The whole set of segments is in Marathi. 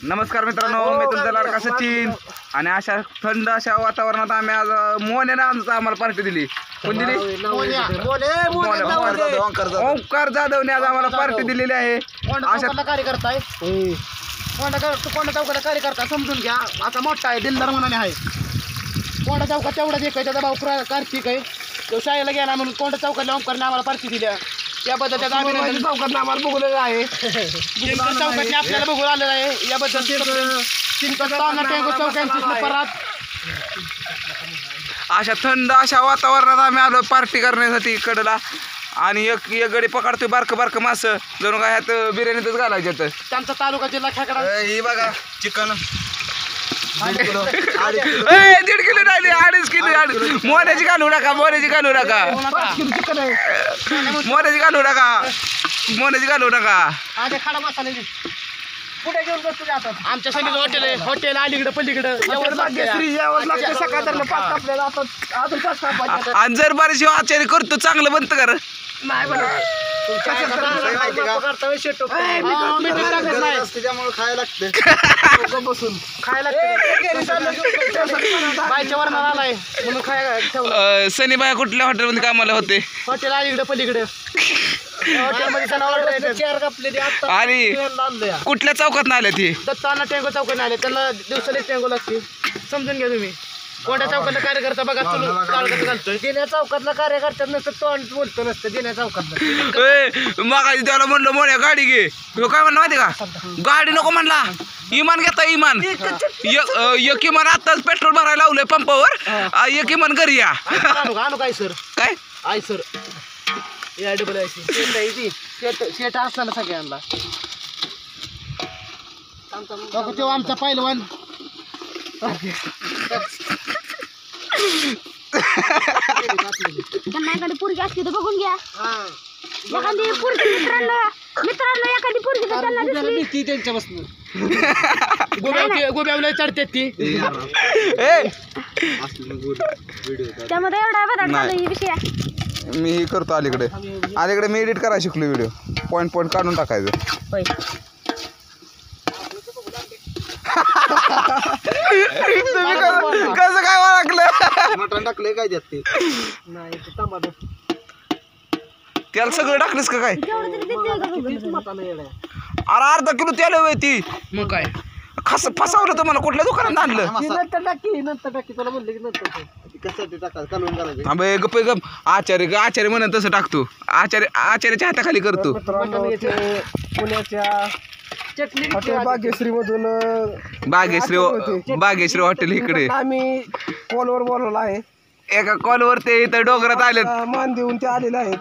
नमस्कार मित्रांनो, मी तुमचा लाडका सचिन आणि अशा थंड अशा वातावरणात आम्ही आज मोहनेने आम्हाला पार्टी दिली. कोण दिली? ओंकार जाधवने आज आम्हाला पार्टी दिलेली आहे. अशा कार्यकर्ता आहे, कोणत्या चौकाला कार्यकर्ता समजून घ्या. आता मोठा आहे, दिलदार मनाने आहे. कोणत्या चौकात तेवढाच एक आहे, त्याचा भाऊ कार्तिक आहे, तो शाळेला गेला म्हणून कोणत्या चौकातल्या ओंकारने आम्हाला पार्टी दिल्या. त्याबद्दल त्याचा अभिनंदन. चौकात आम्हाला बघूलेलं आहे, चौकातने आपल्याला बघून आलेलं आहे. याबद्दल परत अशा थंड अशा वातावरणात आम्ही आलो पार्टी करण्यासाठी कडला. आणि एक गडी पकडतोय बारकं बारकं मास, जणू काय ह्यात बिर्याणीतच घालायचे. तर त्यांचा तालुका जिल्हा खेकडा ही बघा चिकन 1.5 किलो नाही, 2.5 किलो. मोहऱ्याची घालू नका, मोहऱ्याची घालू नका, मोहऱ्याची घालू नका, मोहऱ्याची घालू नका. खडा मसाले कुठे घेऊन बसतो जातात. आमच्या सगळं हॉटेल आहे, हॉटेल अलीकडे पलीकडे सकाळ. आणि जर बारीशी आचार्य करतो चांगलं बनतं कर त्यामुळे खायला लागतं बसून खायला बायच्या वरणाला आलाय म्हणून खायला. सनी बाया कुठल्या हॉटेलमध्ये कामाला होते? हॉटेल अलीकडे पलीकडे. आणि कुठल्या चौकात आल्या ती? दत्ताना टेंगो चौकात आले, त्यांना दिवसाला टेंगो लागते. समजून घ्या तुम्ही. कोणत्या चौकातला कार्यकर्ता बघा काळगत घालतोय. दिन्या चौकातला कार्यकर्ता नसतं, तोंड बोलतो नसतं दिन्या चौकातला. मग त्याला म्हणलं मोन्या गाडी घे, काय म्हणलं माहिती का? गाडी नको म्हणला, इमान घेता. इमान एक इमान आताच पेट्रोल भरायला लावलंय पंपावर, एक इमान घरी या. आणू काय सर? काय आय सर या डबल शेट असताना सगळ्यांना तो आमचा पहिलवान. त्यांना एखादी पोरगी असली तर बघून घ्या. एखादी पोरगी मित्रांनो एखादी पोरगी तर त्यांना दिसली ती त्यांच्यापासून गोब्यावला चढते ती. त्यामध्ये एवढा बदल झाला ही विषय. मी हे करतो अलीकडे मी एडिट करायला शिकलो. व्हिडिओ पॉईंट काढून टाकायचं. होय. तुम्ही कसं काय ओळखलं? मटण टाकलंय काय त्यात ते नाही टमाटर त्याला सगळं टाकलंस का काय? तेवढं तरी दिसतंय का बघून? मटाला येडा आहे. अरे अर्धा किलो तेल हवंय ती. मग काय फसवलं तुम्हाला कुठल्या दुकानात आणलं? नंतर टाकी तुला म्हणलं की नंतर कशासाठी टाकायचं कालवून करायचं. अबे गप गप. आचार्य म्हणत तसं टाकतो. आचार्याच्या हाताखाली करतो. पुण्याच्या चटणी बागेश्री मधून बागेश्री हॉटेल इकडे आम्ही कॉलवर बोलवलं आहे. एका कॉलवर ते इथं डोंगरात आले, मान देऊन ते आलेले आहेत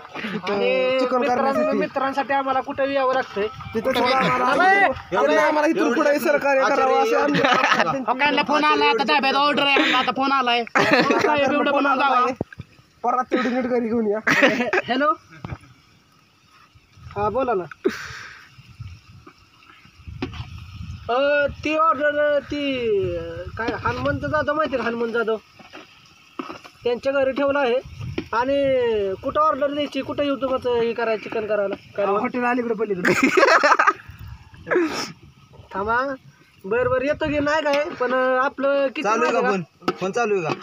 चिकन करण्यासाठी. मित्रांसाठी आम्हाला कुठे यावं लागतंय. तिथं आम्हाला इथून पुढे सहकार्य करावं असं फोन आला. आता धाब्यात ऑर्डर आहे, आता फोन आलाय. परत तेवढी नीट घरी घेऊन या. हॅलो हा बोला ना. ती ऑर्डर ती काय हनुमंत जाधव माहिती का? हनुमंत जाधव त्यांच्या घरी ठेवलं आहे. आणि कुठं ऑर्डर द्यायची, कुठं युट्यूबचं हे करायचं चिकन करायला? हॉटेल अलीकडे पलीकडे. थांबा बरं येतो की नाही काय. पण आपलं किती चालू आहे का माहिती फोन? फोन चालू आहे का? का?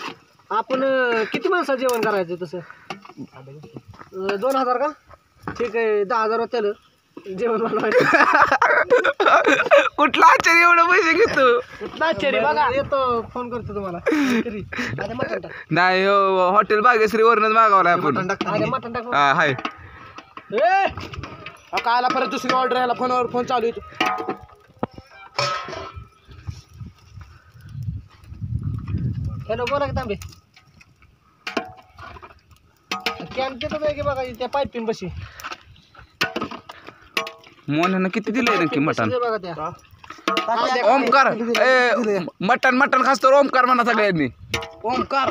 आपण किती माणसाचं जेवण करायचं तसं? 2000 का? ठीक आहे, 10,000 त्याला जेवण बनवायचं. कुठला आचार्य एवढं पैसे घेतो? बघा येतो, फोन करतो तुम्हाला. मटण टाक. नाही हॉटेल बागेश्री वरूनच मागवलाय आपण. मटण टाक. हा हाय. कायला परत दुसरी ऑर्डर यायला फोनवर फोन चालू येतो. हॅलो बोला की तांबे. कॅन तिथं आहे की बघा त्या पाईपिन बशी. मोहननं किती दिलंय नक्की मटण? बघा त्या ओमकार मटण खास तर ओमकार म्हणा सगळ्यांनी. ओमकार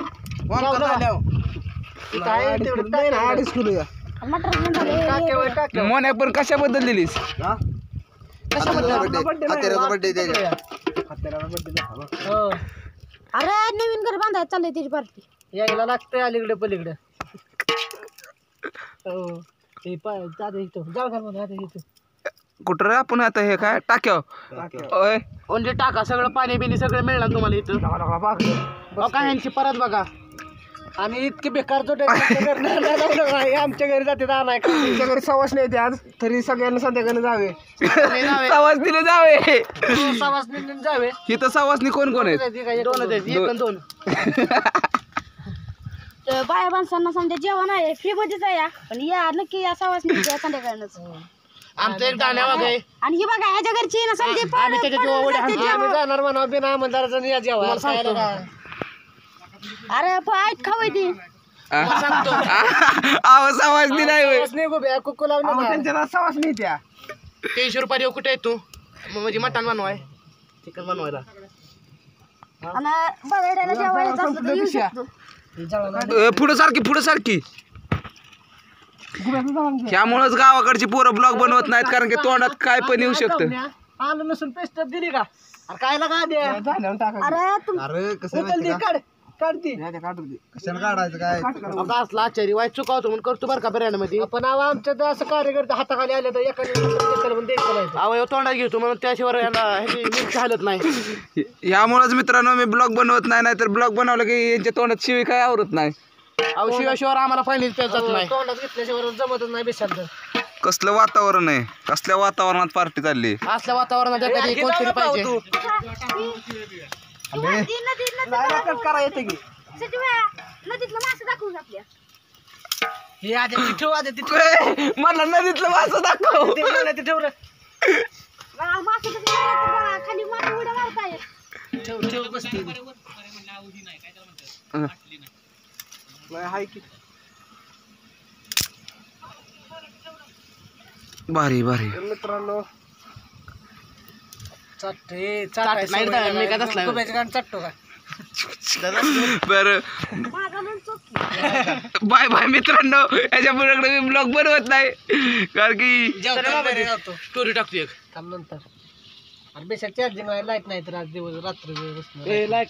अडीच किलो या. मोन्या पण कशाबद्दल दिलीस? अरे नवीन घर बांधायला चाललंय त्याची पार्टी. यायला लागतंय अलीकडे पलीकडे. हो हे पाय जाऊ इथं जाऊ घाल म्हणून आता इथं कुठं रे आपण आता हे काय टाक्याव ओय ओनली टाका सगळं पाणी बिनी सगळं मिळणार तुम्हाला इथं काय यांची परत बघा आणि इतके बेकार जो आमच्या घरी जाते नाही आमच्या घरी सवास नाही येते आज तरी सगळ्यांना संध्याकाळी जावे सवासनीला जावे सवासनी जावे इथं सवासनी कोण कोण आहेत दोन आहेत, एक आणि दोन तर बाया माणसांना समजा जेवण आहे फ्री मध्येच आहे या पण या नक्की या सवासनी संध्याकाळच आमचं एक दाण्या बघा आहे. आणि ही बघा ह्याच्या घरची ना समजे आम्ही त्याच्या जीवावर आम्ही जाणार म्हणा बिना आमदाराचं या जेव्हा सांगतो अरे ऐक खावाय ती आव सवासनी नाही होय. कुकू लावून त्यांच्या सवास नाही त्या 300 रुपये देऊ कुठे आहे तू म्हणजे मटण बनवाय चिकन बनवायला आणि बघायला जेवायला असलं तर येऊ शकतो पुढं सारखी त्यामुळेच गावाकडची पोरं ब्लॉग बनवत नाहीत कारण की तोंडात काय पण येऊ शकतं आलं नसून पेस्ट दिली का काय लागा द्या झाल्यावर टाका अरे तुम अरे कसं उचल ती, काढ काढती कशाला काढायचं काय आता असला आचारी वाईट चुकावतो म्हणून करतो बरं का बिर्याणी मध्ये पण आमच्या तर असं कार्यकर्ते हाताखाली आले तर एखाद्या पण द्यायचं नाही अवयव तोंडात घेतो म्हणून त्याशिवाय याला ह्याची मीठ घालत नाही ह्यामुळेच मित्रांनो मी ब्लॉग बनवत नाही तर ब्लॉग बनवलं की यांच्या तोंडात शिवी काय आवरत नाही अहो शिवाशिवाय आम्हाला फायनल जात नाही तोंडात घेतल्याशिवाय जमतच नाही बेसाल तर कसलं वातावरण आहे कसल्या वातावरणात पार्टी चालली असल्या वातावरणात एखादी कोणतरी पाहिजे करा येते की नदीतलं मासे दाखवू आपल्या हे आधी ठेव आधी मला नदीतलं मासं दाखव ठेव रे मासे खाली मासे उड्या मारताय ठेव ठेव बसते हाय की भारी भारी मित्रांनो चाट नाही तर मी काय तसला चटतो का बर बाय बाय मित्रांनो याच्या पुढे मी ब्लॉग बनवत नाही कारण की स्टोरी टाकतो एक नंतर बेसाल चार्जिंग लाईट नाही तर आज दिवस रात्र